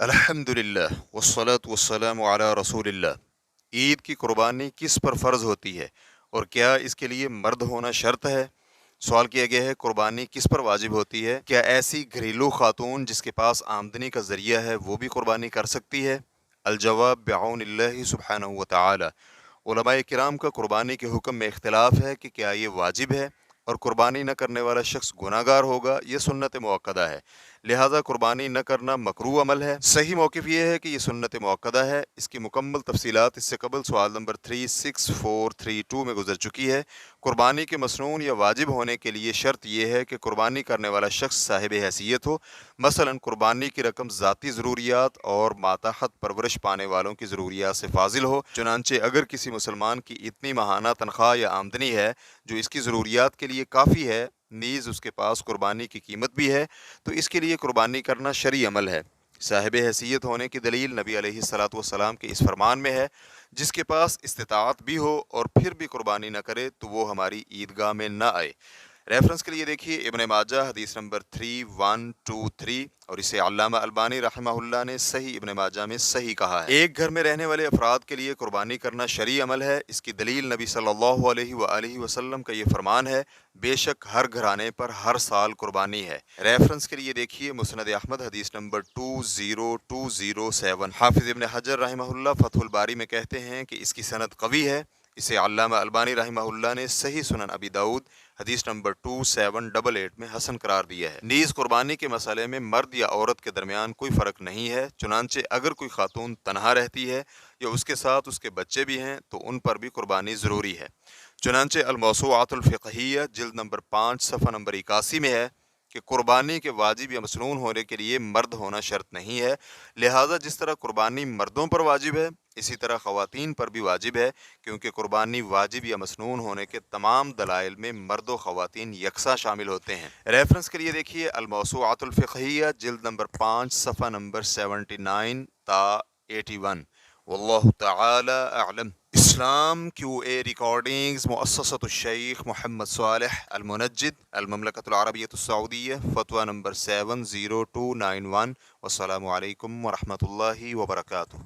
الحمدللہ والصلاة والسلام علی رسول اللہ۔ عید کی قربانی کس پر فرض ہوتی ہے اور کیا اس کے لیے مرد ہونا شرط ہے؟ سوال کیا گیا ہے قربانی کس پر واجب ہوتی ہے؟ کیا ایسی گھریلو خاتون جس کے پاس آمدنی کا ذریعہ ہے وہ بھی قربانی کر سکتی ہے؟ الجواب بعون اللہ سبحانہ وتعالی۔ علماء کرام کا قربانی کے حکم میں اختلاف ہے کہ کیا یہ واجب ہے اور قربانی نہ کرنے والا شخص گناہ گار ہوگا، یہ سنت موقدہ ہے، لہذا قربانی نہ کرنا مکروہ عمل ہے۔ صحیح موقف یہ ہے کہ یہ سنت موقدہ ہے۔ اس کی مکمل تفصیلات اس سے قبل سوال نمبر 36432 میں گزر چکی ہے۔ قربانی کے مسنون یا واجب ہونے کے لیے شرط یہ ہے کہ قربانی کرنے والا شخص صاحب حیثیت ہو، مثلا قربانی کی رقم ذاتی ضروریات اور ماتحت پرورش پانے والوں کی ضروریات سے فاضل ہو۔ چنانچہ اگر کسی مسلمان کی اتنی ماہانہ تنخواہ یا آمدنی ہے جو اس کی ضروریات کے لیے کافی ہے، نیز اس کے پاس قربانی کی قیمت بھی ہے، تو اس کے لیے قربانی کرنا شرعی عمل ہے۔ صاحب حیثیت ہونے کی دلیل نبی علیہ الصلاۃ والسلام کے اس فرمان میں ہے، جس کے پاس استطاعت بھی ہو اور پھر بھی قربانی نہ کرے تو وہ ہماری عیدگاہ میں نہ آئے۔ ریفرنس کے لیے دیکھیے ابن ماجہ حدیث نمبر 3123، اور اسے علامہ البانی رحمہ اللہ نے صحیح ابن ماجہ میں صحیح کہا ہے۔ ایک گھر میں رہنے والے افراد کے لیے قربانی کرنا شرعی عمل ہے۔ اس کی دلیل نبی صلی اللہ علیہ وآلہ وسلم کا یہ فرمان ہے، بے شک ہر گھرانے پر ہر سال قربانی ہے۔ ریفرنس کے لیے دیکھیے مسند احمد حدیث نمبر 20207۔ حافظ ابن حجر رحمہ اللہ فتح الباری میں کہتے ہیں کہ اس کی سند قوی ہے۔ اسے علامہ البانی رحمہ اللہ نے صحیح سنن ابی داؤد حدیث نمبر 2788 میں حسن قرار دیا ہے۔ نیز قربانی کے مسئلے میں مرد یا عورت کے درمیان کوئی فرق نہیں ہے، چنانچہ اگر کوئی خاتون تنہا رہتی ہے یا اس کے ساتھ اس کے بچے بھی ہیں تو ان پر بھی قربانی ضروری ہے۔ چنانچہ الموسوعۃ الفقہیہ جلد نمبر 5 صفحہ نمبر 81 میں ہے کہ قربانی کے واجب یا مسنون ہونے کے لیے مرد ہونا شرط نہیں ہے، لہٰذا جس طرح قربانی مردوں پر واجب ہے اسی طرح خواتین پر بھی واجب ہے، کیونکہ قربانی واجب یا مسنون ہونے کے تمام دلائل میں مرد و خواتین یکساں شامل ہوتے ہیں۔ ریفرنس کے لیے دیکھیے الموسوعۃ الفقہیہ جلد نمبر 5 صفحہ نمبر 79 تا 81۔ واللہ تعالی اعلم۔ اسلام کیو اے ریکارڈنگز، مؤسسۃ الشیخ محمد صالح المنجد، المملکۃ العربیۃ السعودیہ، فتویٰ نمبر 70291۔ والسلام علیکم ورحمۃ اللہ وبرکاتہ۔